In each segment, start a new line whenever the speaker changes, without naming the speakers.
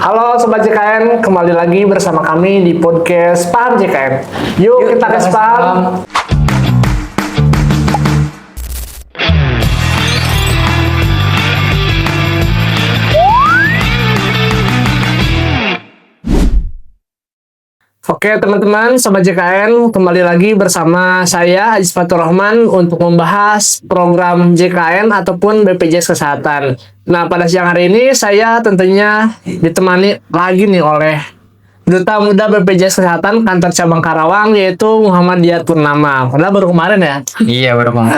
Halo Sobat JKN, kembali lagi bersama kami di podcast Paham JKN. Yuk kita tes paham. Oke teman-teman, Sobat JKN, kembali lagi bersama saya Haji Fatur Rahman untuk membahas program JKN ataupun BPJS Kesehatan. Nah, pada siang hari ini saya tentunya ditemani lagi nih oleh Duta Muda BPJS Kesehatan Kantor Cabang Karawang, yaitu Muhammad Diyat Purnama. Padahal baru kemarin ya?
Iya, baru Bang.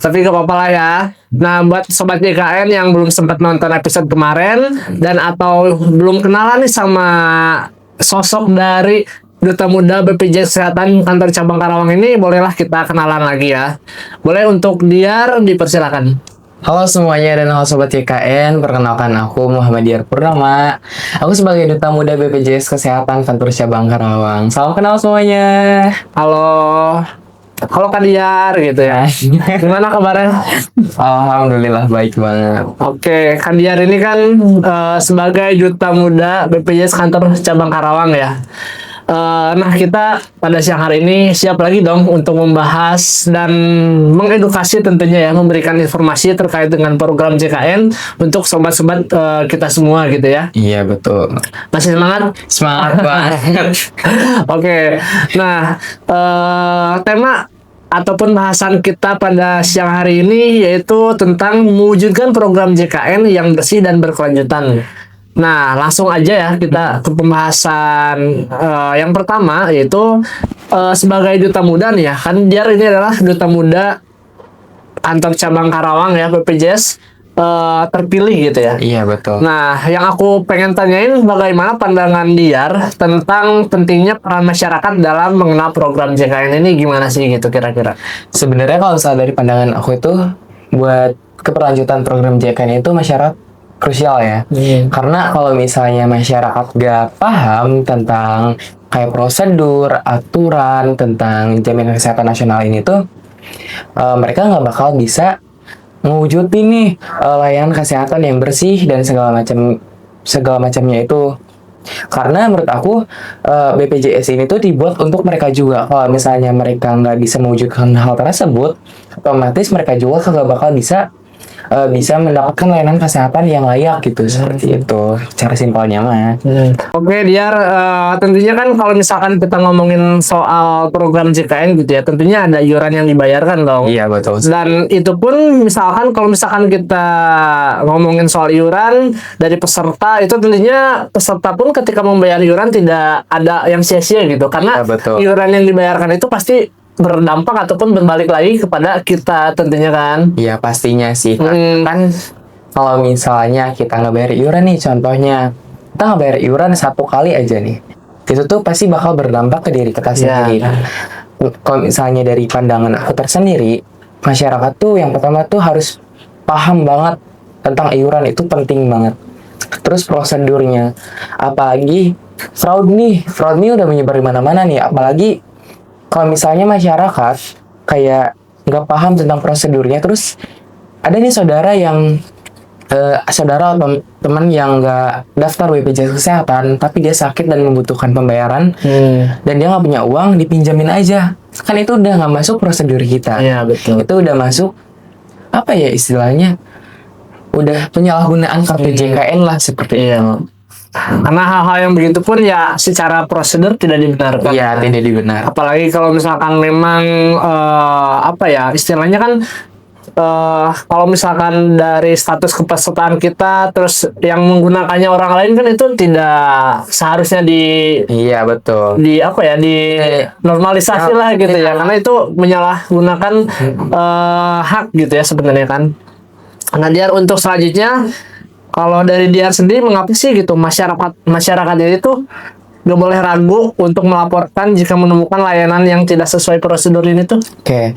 Tapi gak apa-apa lah ya. Nah, buat Sobat JKN yang belum sempat nonton episode kemarin dan atau belum kenalan nih sama sosok dari Duta Muda BPJS Kesehatan Kantor Cabang Karawang ini, bolehlah kita kenalan lagi ya. Boleh untuk Diyar, dipersilakan.
Halo semuanya dan halo Sobat YKN, perkenalkan aku Muhammad Diyar Purnama. Aku sebagai Duta Muda BPJS Kesehatan Kantor Cabang Karawang. Salam kenal semuanya.
Halo Kak Diyar gitu ya. Gimana kabarnya?
Alhamdulillah baik banget.
Oke, Kak Diyar ini kan sebagai Duta Muda BPJS Kantor Cabang Karawang ya. Nah, kita pada siang hari ini siap lagi dong untuk membahas dan mengedukasi tentunya ya, memberikan informasi terkait dengan program JKN untuk sobat-sobat kita semua gitu ya.
Iya, betul.
Masih semangat?
Semangat banget.
Oke. Nah, tema ataupun bahasan kita pada siang hari ini yaitu tentang mewujudkan program JKN yang bersih dan berkelanjutan. Nah, langsung aja ya kita ke pembahasan yang pertama, yaitu sebagai Duta Muda nih ya. Kan Diyar ini adalah Duta Muda Kantor Cabang Karawang ya, BPJS terpilih gitu ya.
Iya, betul.
Nah, yang aku pengen tanyain, bagaimana pandangan Diyar tentang pentingnya peran masyarakat dalam mengenal program JKN ini, gimana sih gitu kira-kira?
Sebenarnya kalau misalnya dari pandangan aku itu, buat keberlanjutan program JKN itu masyarakat krusial ya. Karena kalau misalnya masyarakat gak paham tentang kayak prosedur, aturan tentang jaminan kesehatan nasional ini tuh, mereka nggak bakal bisa mewujudin nih layanan kesehatan yang bersih dan segala macamnya itu. Karena menurut aku BPJS ini tuh dibuat untuk mereka juga. Kalau misalnya mereka nggak bisa mewujudkan hal tersebut, otomatis mereka juga nggak bakal bisa mendapatkan layanan kesehatan yang layak gitu, seperti itu cara simpelnya mah.
Oke Diyar, tentunya kan kalau misalkan kita ngomongin soal program JKN gitu ya, tentunya ada iuran yang dibayarkan dong.
Iya, betul.
Dan itu pun misalkan kalau misalkan kita ngomongin soal iuran dari peserta, itu tentunya peserta pun ketika membayar iuran tidak ada yang sia-sia gitu, karena iuran yang dibayarkan itu pasti berdampak ataupun berbalik lagi kepada kita tentunya kan.
Iya, pastinya sih. Kan kalau misalnya kita nggak bayar iuran nih, contohnya kita nggak bayar iuran satu kali aja nih, itu tuh pasti bakal berdampak ke diri kita sendiri. Kalau misalnya dari pandangan aku tersendiri, masyarakat tuh yang pertama tuh harus paham banget tentang iuran, itu penting banget. Terus prosedurnya, apalagi fraud nih udah menyebar di mana-mana nih, apalagi kalau misalnya masyarakat kayak nggak paham tentang prosedurnya, terus ada nih saudara atau teman yang nggak daftar BPJS Kesehatan, tapi dia sakit dan membutuhkan pembayaran, dan dia nggak punya uang, dipinjamin aja. Kan itu udah nggak masuk prosedur kita.
Iya, betul.
Itu udah masuk, apa ya istilahnya, udah penyalahgunaan kartu JKN lah, seperti itu.
Karena hal-hal yang begitu pun ya secara prosedur tidak dibenarkan.
Iya, tidak dibenarkan.
Apalagi kalau misalkan memang apa ya istilahnya kan, kalau misalkan dari status kepesertaan kita terus yang menggunakannya orang lain, kan itu tidak seharusnya
iya, betul,
di apa ya, di normalisasi lah gitu ya, karena itu menyalahgunakan hak gitu ya sebenarnya kan. Nah Diyar, untuk selanjutnya, kalau dari Diyar sendiri, mengapa sih gitu masyarakat ini tuh gak boleh ragu untuk melaporkan jika menemukan layanan yang tidak sesuai prosedur ini tuh?
Oke.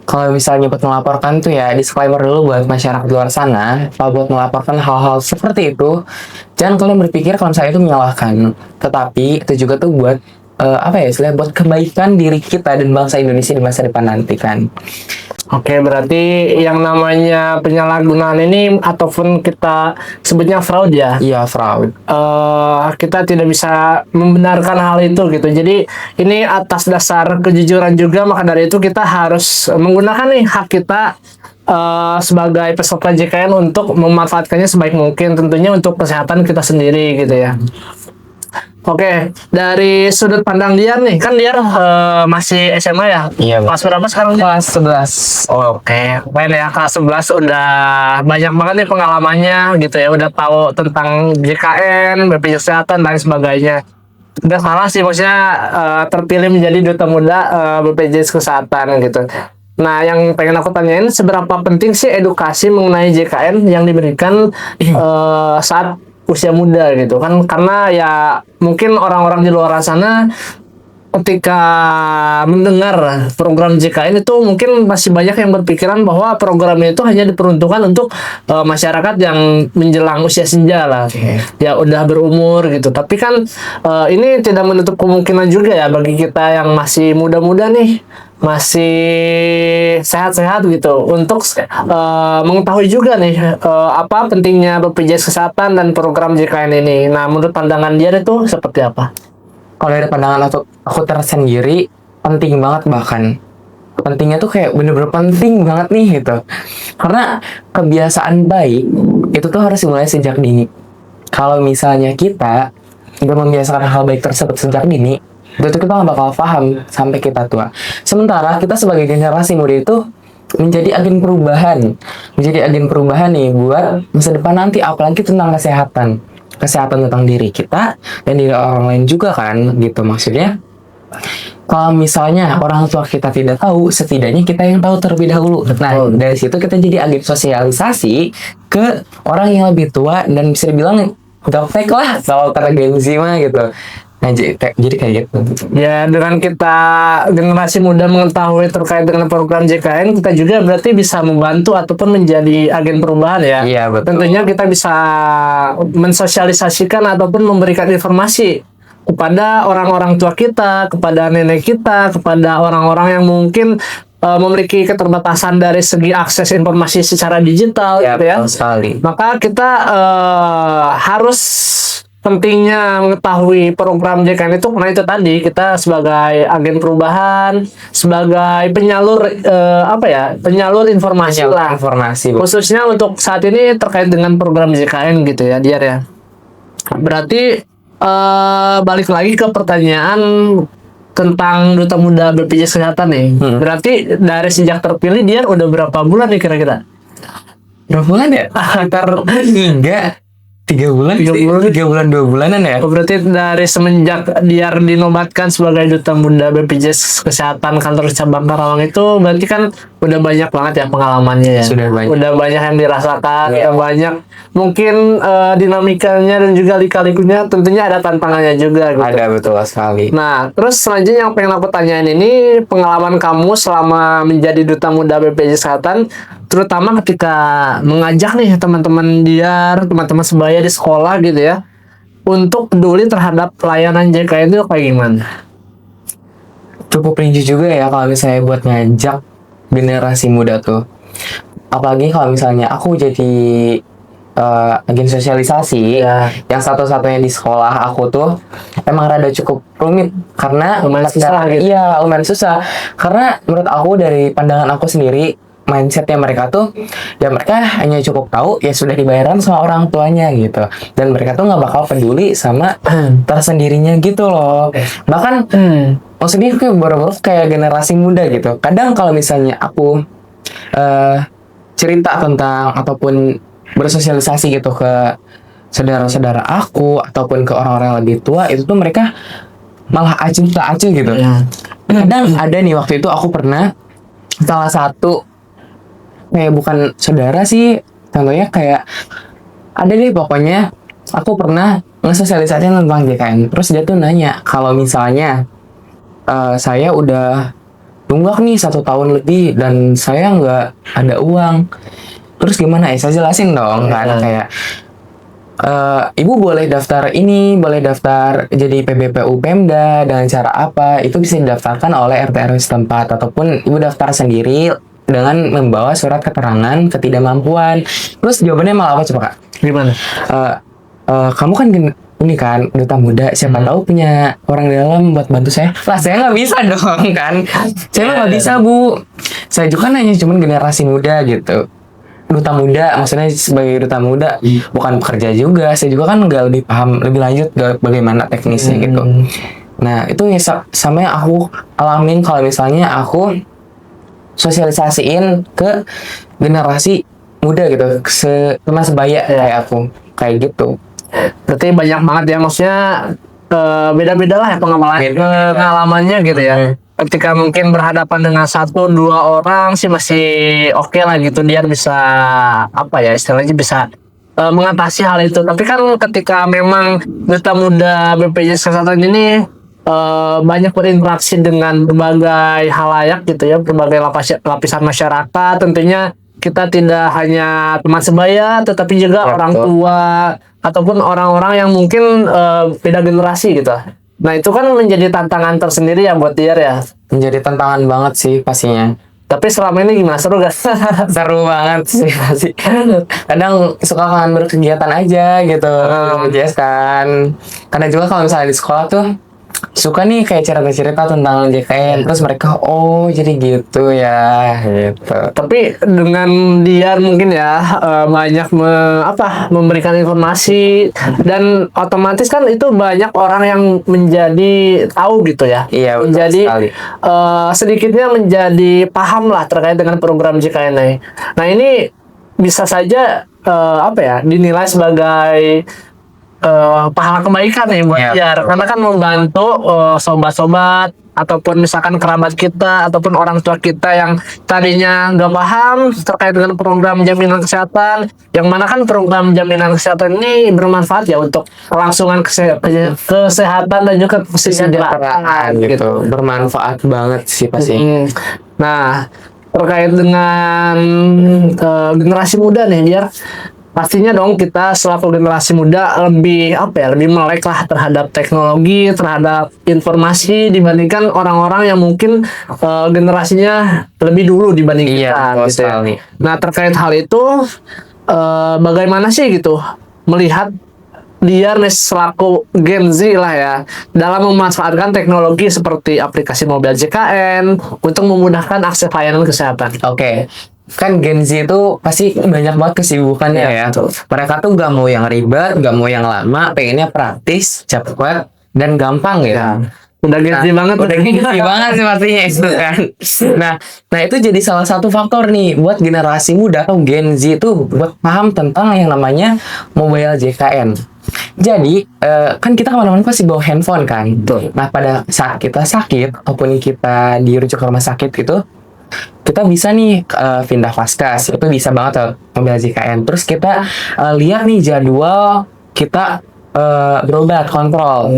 Kalau misalnya buat melaporkan tuh ya, disclaimer dulu buat masyarakat luar sana, kalau buat melaporkan hal-hal seperti itu, jangan kalian berpikir kalau misalnya itu menyalahkan. Tetapi itu juga tuh buat apa ya istilahnya buat kebaikan diri kita dan bangsa Indonesia di masa depan nanti kan.
Oke, berarti yang namanya penyalahgunaan ini ataupun kita sebutnya fraud ya.
Iya, fraud.
Kita tidak bisa membenarkan hal itu gitu. Jadi ini atas dasar kejujuran juga, maka dari itu kita harus menggunakan nih hak kita sebagai peserta JKN untuk memanfaatkannya sebaik mungkin, tentunya untuk kesehatan kita sendiri gitu ya. Oke, dari sudut pandang Diar nih, kan Diar masih SMA ya?
Iya,
Kelas berapa sekarang?
Kelas 11.
Oke, main ya kelas 11 udah banyak banget nih pengalamannya gitu ya, udah tahu tentang JKN, BPJS Kesehatan dan sebagainya. Udah salah sih maksudnya terpilih menjadi duta muda BPJS Kesehatan gitu. Nah, yang pengen aku tanyain, seberapa penting sih edukasi mengenai JKN yang diberikan saat usia muda gitu kan? Karena ya mungkin orang-orang di luar sana ketika mendengar program JKN itu mungkin masih banyak yang berpikiran bahwa program itu hanya diperuntukkan untuk masyarakat yang menjelang usia senja lah, ya udah berumur gitu. Tapi kan ini tidak menutup kemungkinan juga ya bagi kita yang masih muda-muda nih, masih sehat-sehat gitu, untuk mengetahui juga nih apa pentingnya BPJS Kesehatan dan program JKN ini. Nah, menurut pandangan dia itu seperti apa?
Kalau dari pandangan aku tersendiri, penting banget, bahkan pentingnya tuh kayak bener-bener penting banget nih gitu. Karena kebiasaan baik itu tuh harus dimulai sejak dini. Kalau misalnya kita nggak membiasakan hal baik tersebut sejak dini, itu tuh kita nggak bakal paham sampai kita tua. Sementara kita sebagai generasi muda itu menjadi agen perubahan nih buat masa depan nanti, apalagi tentang kesehatan tentang diri kita dan diri orang lain juga kan gitu. Maksudnya kalau misalnya orang tua kita tidak tahu, setidaknya kita yang tahu terlebih dahulu. Nah, dari situ kita jadi agen sosialisasi ke orang yang lebih tua, dan bisa dibilang gaptek lah kalau kata Gen Z mah gitu. Nah, jadi kayak gitu.
Ya, dengan kita generasi muda mengetahui terkait dengan program JKN, kita juga berarti bisa membantu ataupun menjadi agen perubahan ya.
Iya, betul.
Tentunya kita bisa mensosialisasikan ataupun memberikan informasi kepada orang-orang tua kita, kepada nenek kita, kepada orang-orang yang mungkin memiliki keterbatasan dari segi akses informasi secara digital
Ya,
gitu ya.
betul sekali.
Maka kita harus pentingnya mengetahui program JKN itu, karena itu tadi kita sebagai agen perubahan, sebagai penyalur penyalur informasi lah,
informasi.
khususnya untuk saat ini terkait dengan program JKN gitu ya, Diar ya. Berarti balik lagi ke pertanyaan tentang duta muda BPJS Kesehatan nih. Berarti dari sejak terpilih Diar udah berapa bulan nih kira-kira?
Berapa bulan ya? Sekitar 3 bulan, 2 bulanan ya.
Berarti dari semenjak Diar dinobatkan sebagai duta muda BPJS Kesehatan kantor cabang Karawang itu, berarti kan udah banyak banget ya pengalamannya ya.
Sudah banyak.
Udah banyak yang dirasakan, ya banyak mungkin dinamikanya dan juga lika-likunya, tentunya ada tantangannya juga gitu.
Ada, betul sekali.
Nah, terus selanjutnya yang pengen aku tanyain ini, pengalaman kamu selama menjadi duta muda BPJS Kesehatan, terutama ketika mengajak nih teman-teman Diar, teman-teman sebaya di sekolah gitu ya, untuk peduli terhadap pelayanan JKN itu kayak gimana?
Cukup rindu juga ya kalau misalnya buat ngajak generasi muda tuh. Apalagi kalau misalnya aku jadi agen sosialisasi, yang satu-satunya di sekolah aku tuh emang rada cukup rumit karena
Lumayan susah gitu.
Iya, lumayan susah. Karena menurut aku, dari pandangan aku sendiri, mindsetnya mereka tuh ya mereka hanya cukup tahu ya sudah dibayaran sama orang tuanya gitu, dan mereka tuh nggak bakal peduli sama tersendirinya gitu loh. Bahkan maksudnya kayak baru-baru kayak generasi muda gitu. Kadang kalau misalnya aku cerita tentang ataupun bersosialisasi gitu ke saudara-saudara aku ataupun ke orang-orang yang lebih tua, itu tuh mereka malah acuh tak acuh gitu. Kadang ada nih, waktu itu aku pernah salah satu kayak bukan saudara sih, contohnya kayak ada deh, pokoknya aku pernah ngesosialisasiin tentang JKN. Terus dia tuh nanya kalau misalnya saya udah nunggak nih 1 tahun lebih dan saya nggak ada uang, terus gimana ya? Saya jelasin dong kan, kayak ibu boleh daftar ini, boleh daftar jadi PBPU Pemda dengan cara apa, itu bisa didaftarkan oleh RT RW setempat, ataupun ibu daftar sendiri dengan membawa surat keterangan ketidakmampuan. Terus jawabannya malah apa coba kak?
Gimana?
Kamu kan ini kan duta muda, siapa tahu punya orang dalam buat bantu saya. Lah saya nggak bisa dong kan, saya mah nggak bisa bu, saya juga kan hanya cuman generasi muda gitu. Duta muda, maksudnya sebagai duta muda bukan pekerja juga, saya juga kan nggak lebih paham lebih lanjut bagaimana teknisnya gitu. Nah itu sama yang aku alamin kalau misalnya aku sosialisasiin ke generasi muda gitu, teman sebaya kayak aku, kayak gitu.
Berarti banyak banget ya, maksudnya beda-beda lah ya pengalamannya gitu ya. Ketika mungkin berhadapan dengan 1-2 orang sih masih oke lah gitu, dia bisa apa ya istilahnya bisa mengatasi hal itu. Tapi kan ketika memang duta muda BPJS Kesehatan ini banyak berinteraksi dengan berbagai halayak gitu ya, berbagai lapisan masyarakat, tentunya kita tidak hanya teman sebaya tetapi juga orang tua ataupun orang-orang yang mungkin beda generasi gitu. Nah itu kan menjadi tantangan tersendiri ya buat dia ya.
Menjadi tantangan banget sih pastinya.
Tapi selama ini gimana, seru gak?
Seru banget sih pasti. Kadang suka kangen berkegiatan aja gitu. BPJS kan. Karena juga kalau misalnya di sekolah tuh suka nih kayak cerita-cerita tentang JKN, terus mereka oh jadi gitu ya gitu.
Tapi dengan dia mungkin ya banyak memberikan informasi dan otomatis kan itu banyak orang yang menjadi tahu gitu ya.
Iya, betul
menjadi
sekali.
Sedikitnya menjadi paham lah terkait dengan program JKN ini. Nah ini bisa saja dinilai sebagai pahala kebaikan ya buat dia, karena kan membantu sobat-sobat ataupun misalkan kerabat kita ataupun orang tua kita yang tadinya nggak paham terkait dengan program jaminan kesehatan, yang mana kan program jaminan kesehatan ini bermanfaat ya untuk kelangsungan kesehatan dan juga kesejahteraan gitu.
Bermanfaat banget sih pasti.
Nah terkait dengan generasi muda nih, biar pastinya dong kita selaku generasi muda lebih melek lah terhadap teknologi, terhadap informasi dibandingkan orang-orang yang mungkin generasinya lebih dulu dibanding kita gitu ya. Nah terkait hal itu bagaimana sih gitu melihat dia selaku Gen Z lah ya dalam memanfaatkan teknologi seperti aplikasi mobile JKN untuk memudahkan akses layanan kesehatan.
Oke. Kan Gen Z itu pasti banyak banget kesibukannya ya. Mereka tuh gak mau yang ribet, gak mau yang lama, pengennya praktis, cepat, dan gampang gitu.
Udah Gen Z banget.
Udah Gen Z banget sih pastinya itu kan. Nah itu jadi salah satu faktor nih buat generasi muda atau Gen Z itu buat paham tentang yang namanya mobile JKN. Jadi kan kita kemana-mana pasti bawa handphone kan. Nah pada saat kita sakit ataupun kita dirujuk ke rumah sakit gitu, kita bisa nih pindah Vaskas, itu bisa banget mobile JKN. Terus kita lihat nih jadwal kita berobat kontrol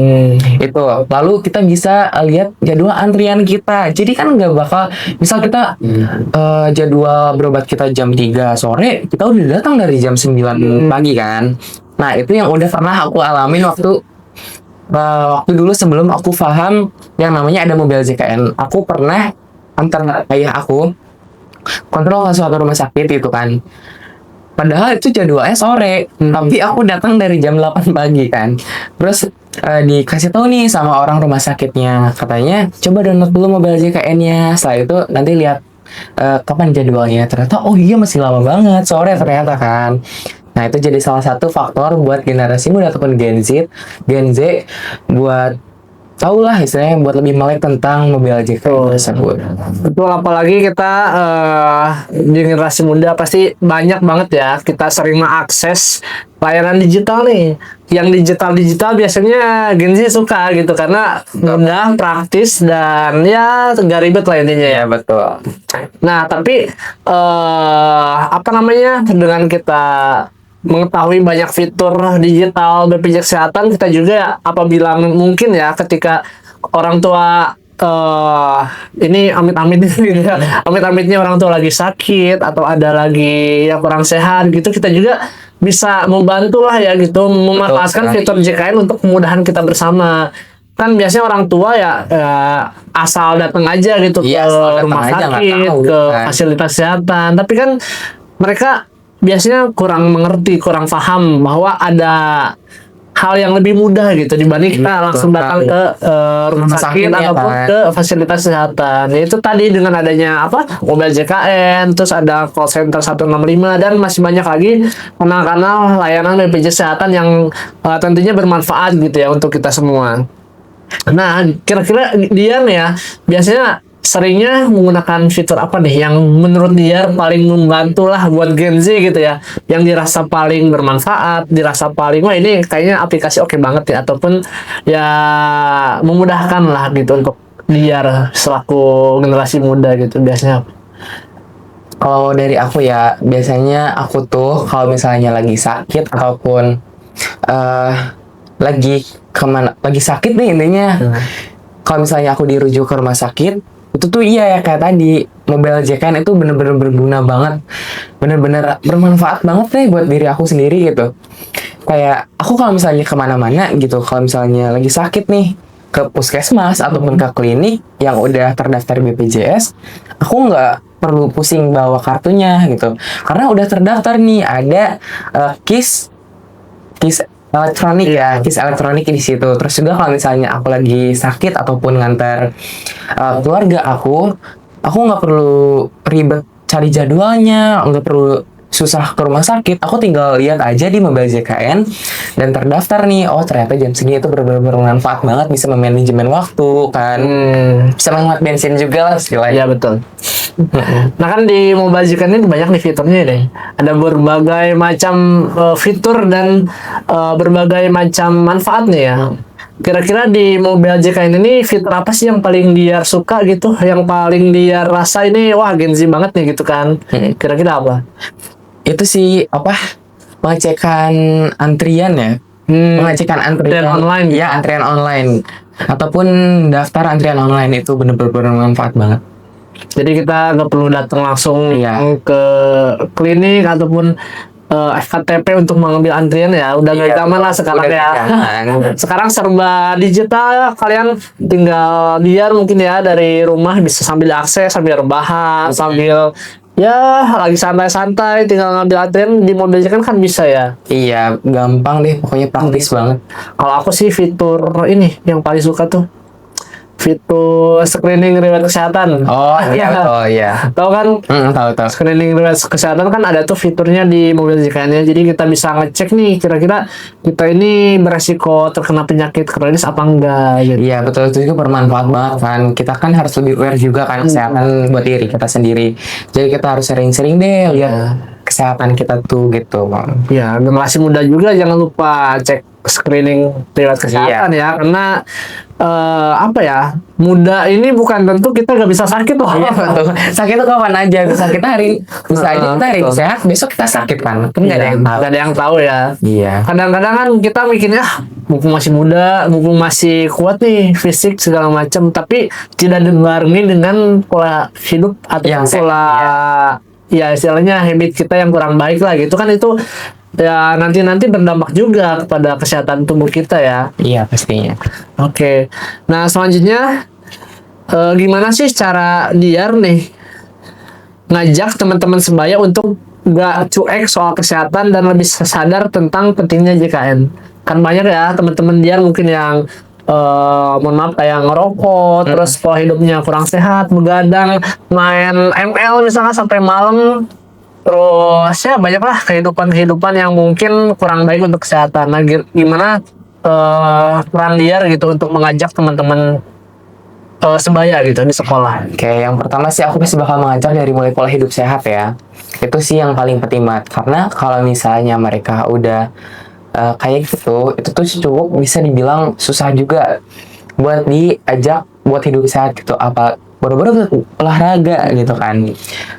itu, lalu kita bisa lihat jadwal antrian kita. Jadi kan nggak bakal misal kita jadwal berobat kita jam 3 sore, kita udah datang dari jam 9 pagi kan. Nah itu yang udah pernah aku alamin waktu dulu sebelum aku paham yang namanya ada mobile JKN. Aku pernah antar ayah aku kontrol ke suatu rumah sakit itu kan, padahal itu jadwalnya sore, tapi aku datang dari jam 8 pagi kan. Terus dikasih tahu nih sama orang rumah sakitnya, katanya coba download dulu mobile JKN-nya, setelah itu nanti lihat kapan jadwalnya. Ternyata oh iya masih lama banget, sore ternyata kan. Nah itu jadi salah satu faktor buat generasi muda ataupun Gen Z buat tahu lah istilahnya buat lebih melek tentang mobile JKN tersebut.
Betul, apalagi kita generasi muda pasti banyak banget ya kita sering mengakses layanan digital nih. Yang digital biasanya Gen Z suka gitu karena mudah, praktis, dan ya nggak ribet lah intinya ya.
Betul.
Nah tapi dengan kita mengetahui banyak fitur digital BPJS Kesehatan, kita juga apabila mungkin ya ketika orang tua ini amit-amitnya orang tua lagi sakit atau ada lagi yang kurang sehat gitu, kita juga bisa membantu lah ya gitu, memanfaatkan
sekali.
fitur JKN untuk kemudahan kita bersama. Kan biasanya orang tua ya, asal datang aja gitu
Iya,
ke
asal datang
rumah
aja, nggak
sakit,
tahu,
ke
kan.
fasilitas kesehatan. Tapi kan mereka biasanya kurang mengerti, kurang paham bahwa ada hal yang lebih mudah gitu dibanding kita
Betul
langsung datang
sekali.
ke rumah
Rumah
sakit
sakitnya,
ataupun
kan.
ke fasilitas kesehatan. Ya, itu tadi dengan adanya mobil JKN, terus ada call center 165 dan masih banyak lagi kanal-kanal layanan BPJS kesehatan yang tentunya bermanfaat gitu ya untuk kita semua. Nah, kira-kira dia nih ya, biasanya seringnya menggunakan fitur apa nih yang menurut dia paling membantu lah buat Gen Z gitu ya, yang dirasa paling bermanfaat, dirasa paling wah ini kayaknya aplikasi oke banget ya, ataupun ya memudahkan lah gitu untuk dia selaku generasi muda gitu biasanya.
Kalau dari aku ya, biasanya aku tuh kalau misalnya lagi sakit ataupun eh lagi sakit nih intinya. Kalau misalnya aku dirujuk ke rumah sakit, itu tuh iya ya kayak tadi, mobile JKN itu bener-bener berguna banget, bener-bener bermanfaat banget deh buat diri aku sendiri gitu. Kayak aku kalau misalnya kemana-mana gitu, kalau misalnya lagi sakit nih ke puskesmas ataupun ke klinik yang udah terdaftar BPJS, aku nggak perlu pusing bawa kartunya gitu, karena udah terdaftar nih, ada KIS elektronik ya, KIS elektronik di situ. Terus juga kalau misalnya aku lagi sakit ataupun ngantar keluarga aku nggak perlu ribet cari jadwalnya, nggak perlu susah ke rumah sakit. Aku tinggal lihat aja di mobile JKN dan terdaftar nih. Oh ternyata jam segini itu benar-benar bermanfaat banget, bisa memanajemen waktu kan, bisa menghemat bensin juga lah istilahnya.
Ya betul. Nah kan di mobile JKN ini banyak nih fiturnya deh. Ada berbagai macam fitur dan berbagai macam manfaat nih ya. Kira-kira di mobile JKN ini fitur apa sih yang paling dia suka gitu? Yang paling dia rasa ini wah Gen Z banget nih gitu kan? Kira-kira apa?
Itu sih apa, pengecekan antrian ya, pengecekan antrian
Antrian online.
ya, antrian online ataupun daftar antrian online itu benar-benar bermanfaat banget.
Jadi kita nggak perlu datang langsung
Iya.
ke klinik ataupun FKTP untuk mengambil antrian ya. Udah nggak
Iya,
zaman lah sekarang
udah
ya.
jangan.
Sekarang serba digital, kalian tinggal lihat mungkin ya dari rumah bisa sambil akses, sambil rebahan, sambil ya lagi santai-santai tinggal ngambil antrian di mobil kan bisa ya.
Iya, gampang deh, pokoknya praktis banget.
Kalau aku sih fitur ini yang paling suka tuh fitur screening riwayat kesehatan.
Oh iya, betul ya.
Tahu kan?
Tahu.
Screening riwayat kesehatan kan ada tuh fiturnya di mobil JKN-nya. Jadi kita bisa ngecek nih kira-kira kita ini beresiko terkena penyakit kronis apa enggak gitu.
Iya, betul, itu juga bermanfaat banget kan. Kita kan harus lebih aware juga kan kesehatan buat diri kita sendiri. Jadi kita harus sering-sering deh lihat kesehatan kita tuh gitu.
Ya, generasi muda juga jangan lupa cek screening riwayat kesehatan ya, karena apa ya, muda ini bukan tentu kita nggak bisa sakit loh.
Iya, betul. Sakit tuh kapan aja, bisa kita bisa aja kita hari ini
Betul.
sehat, besok kita sakit kan nggak ada
Iya,
yang tahu.
nggak ada yang tahu ya.
Iya.
Kadang-kadang kan kita mikirnya mumpung masih muda, mumpung masih kuat nih fisik segala macam, tapi tidak dibarengi dengan pola hidup atau
Yang sehat,
pola ya istilahnya habit kita yang kurang baik lah gitu kan, itu ya nanti berdampak juga kepada kesehatan tubuh kita ya.
Iya, pastinya.
Oke. Nah, selanjutnya gimana sih cara Diar nih ngajak teman-teman sebaya untuk gak cuek soal kesehatan dan lebih sadar tentang pentingnya JKN? Kan banyak ya teman-teman Diar mungkin yang mohon maaf kayak ngerokok, terus pola hidupnya kurang sehat, begadang, main ML misalnya sampai malam. Terus ya banyaklah kehidupan yang mungkin kurang baik untuk kesehatan. Nah, gimana peran Diar gitu untuk mengajak teman-teman sebaya gitu di sekolah?
Oke, yang pertama sih aku pasti bakal mengajak dari mulai pola hidup sehat ya. Itu sih yang paling penting banget. Karena kalau misalnya mereka udah kayak gitu, itu tuh cukup bisa dibilang susah juga buat diajak buat hidup sehat gitu. Apa baru-baru olahraga gitu kan,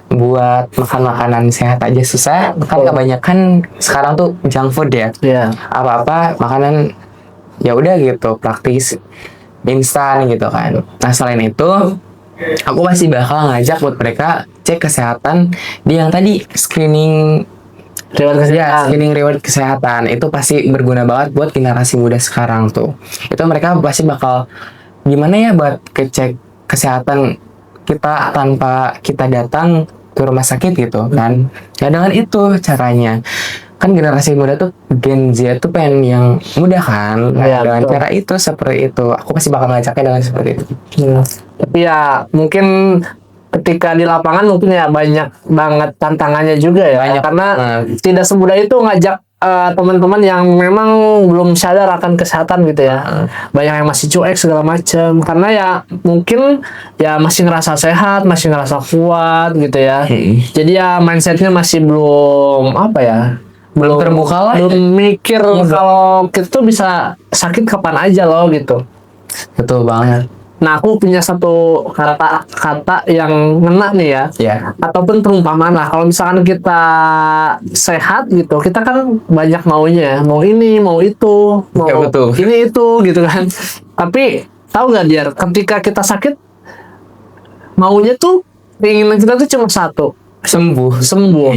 buat makan makanan sehat aja susah. Kan kebanyakan sekarang tuh junk food ya.
Iya.
Apa-apa makanan ya udah gitu, praktis, instan gitu kan. Nah selain itu, aku pasti bakal ngajak buat mereka cek kesehatan di yang tadi screening
Reward
Ya,
kesehatan.
screening reward kesehatan itu pasti berguna banget buat generasi muda sekarang tuh. Itu mereka pasti bakal gimana ya buat kecek kesehatan kita tanpa kita datang ke rumah sakit gitu kan. Ya dengan itu caranya. Kan generasi muda tuh Gen Z tuh pengen yang mudah kan. Nah,
Iya,
dengan
betul.
cara itu seperti itu. Aku pasti bakal ngajaknya dengan seperti itu.
Tapi ya mungkin ketika di lapangan mungkin ya banyak banget tantangannya juga ya.
Banyak
Karena
banget.
tidak semudah itu ngajak teman-teman yang memang belum sadar akan kesehatan gitu ya. Banyak yang masih cuek segala macam. Karena ya mungkin ya masih ngerasa sehat, masih ngerasa kuat gitu ya. Jadi ya mindsetnya masih belum apa ya, belum
terbuka lah.
belum mikir
Iya,
kalau kita tuh bisa sakit kapan aja loh gitu.
Betul banget.
Nah, aku punya satu kata yang ngena nih ya,
Ya.
ataupun perumpamaan lah. Kalau misalkan kita sehat gitu, kita kan banyak maunya, mau ini, mau itu, mau
Ya, betul.
ini itu gitu kan. Tapi tahu nggak dia, ketika kita sakit, maunya tuh keinginan kita tuh cuma satu,
Sembuh.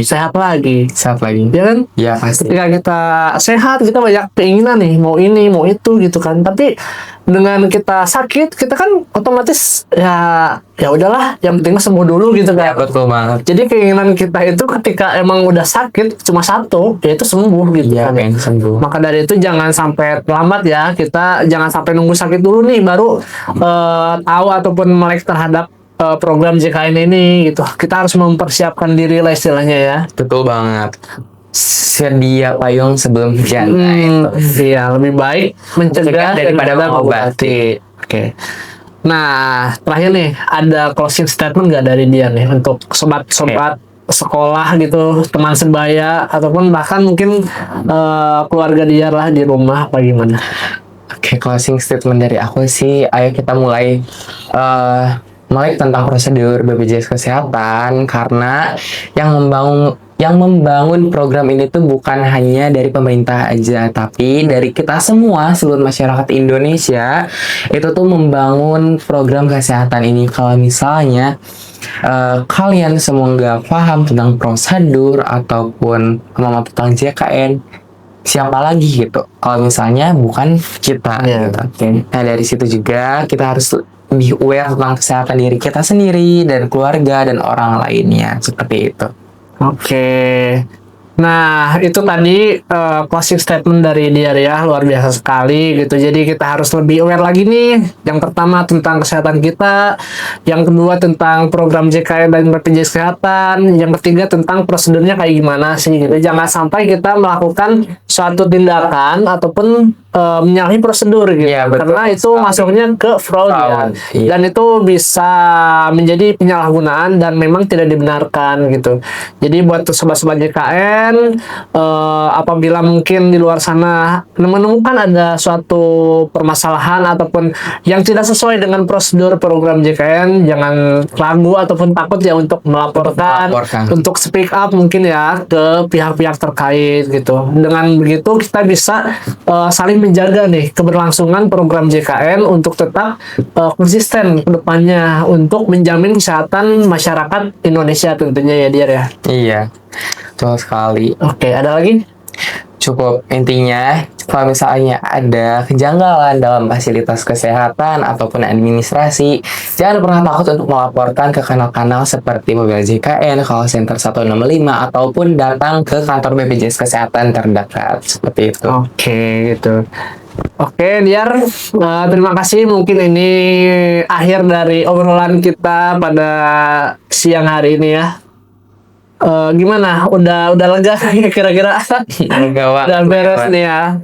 sehat lagi,
Saat lagi.
ya kan?
Ya pasti.
Ketika kita sehat, kita banyak keinginan nih, mau ini, mau itu gitu kan. Tapi dengan kita sakit, kita kan otomatis ya udahlah, yang penting mah sembuh dulu gitu
Ya,
kan.
betul banget.
Jadi keinginan kita itu ketika emang udah sakit cuma satu, yaitu sembuh gitu
Iya,
kan.
pengen sembuh.
Maka dari itu jangan sampai terlambat ya. Kita jangan sampai nunggu sakit dulu nih baru tahu ataupun melek terhadap program JKN ini gitu. Kita harus mempersiapkan diri lah istilahnya ya.
Betul banget. Sedia payung sebelum hujan.
Iya, lebih baik mencegah
daripada
mengobati. Oke. Nah, terakhir nih, ada closing statement nggak dari dia nih untuk sobat-sobat sekolah gitu, teman sebaya, ataupun bahkan mungkin keluarga dia lah di rumah apa gimana?
Oke, closing statement dari aku sih, ayo kita mulai melek tentang prosedur BPJS Kesehatan, karena yang membangun program ini tuh bukan hanya dari pemerintah aja, tapi dari kita semua, seluruh masyarakat Indonesia itu tuh membangun program kesehatan ini. Kalau misalnya kalian semua nggak paham tentang prosedur ataupun kemampuan tentang JKN, siapa lagi gitu kalau misalnya bukan kita
Iya.
gitu. Nah, dari situ juga kita harus lebih aware tentang kesehatan diri kita sendiri dan keluarga dan orang lainnya, seperti itu.
Oke. Nah, itu tadi closing statement dari dia ya, luar biasa sekali gitu. Jadi kita harus lebih aware lagi nih. Yang pertama tentang kesehatan kita, yang kedua tentang program JKN dan BPJS Kesehatan, yang ketiga tentang prosedurnya kayak gimana sih gitu. Jangan sampai kita melakukan suatu tindakan ataupun menyalahi prosedur gitu.
Iya, betul.
Karena itu masuknya ke fraud ya.
Iya.
Dan itu bisa menjadi penyalahgunaan dan memang tidak dibenarkan gitu. Jadi buat sobat-sobat JKN, apabila mungkin di luar sana menemukan ada suatu permasalahan ataupun yang tidak sesuai dengan prosedur program JKN, jangan ragu ataupun takut ya untuk melaporkan, untuk speak up mungkin ya ke pihak-pihak terkait gitu. Dengan begitu kita bisa saling menjaga nih keberlangsungan program JKN untuk tetap konsisten ke depannya untuk menjamin kesehatan masyarakat Indonesia tentunya ya Diar ya.
Iya, betul sekali.
Oke, ada lagi?
Cukup, intinya kalau misalnya ada kejanggalan dalam fasilitas kesehatan ataupun administrasi, jangan pernah takut untuk melaporkan ke kanal-kanal seperti Mobil JKN, call center 165, ataupun datang ke kantor BPJS Kesehatan terdekat, seperti itu.
Oke, gitu. Oke, Diar, terima kasih. Mungkin ini akhir dari obrolan kita pada siang hari ini ya. Gimana? Udah lega kira-kira? Udah beres nih ya.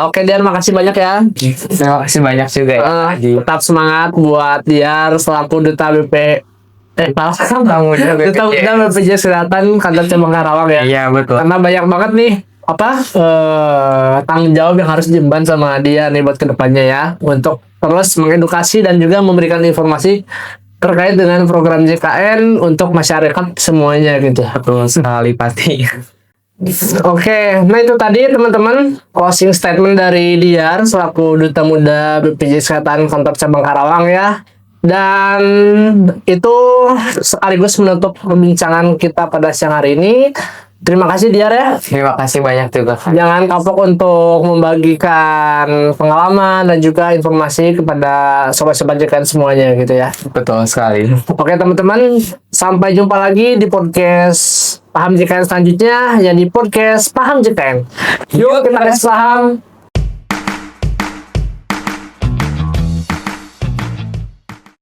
Oke, Diar, makasih banyak ya.
Terima kasih banyak juga ya.
Tetap semangat buat Diar selaku duta BP. Duta BPJS Kesehatan kantor cabang Karawang ya.
Iya, betul.
Karena banyak banget nih tanggung jawab yang harus diemban sama dia nih buat kedepannya ya, untuk terus mengedukasi dan juga memberikan informasi terkait dengan program JKN untuk masyarakat semuanya gitu.
Betul sekali pasti.
Oke, nah itu tadi teman-teman closing statement dari Diar selaku Duta Muda BPJS Kesehatan Kantor Cabang Karawang ya. Dan itu sekaligus menutup perbincangan kita pada siang hari ini. Terima kasih Diar ya.
Terima kasih banyak juga Kak.
Jangan kapok untuk membagikan pengalaman dan juga informasi kepada sobat-sobat JKN semuanya gitu ya.
Betul sekali.
Oke teman-teman, sampai jumpa lagi di podcast Paham JKN selanjutnya, yang di podcast Paham JKN. Yuk kita tes paham.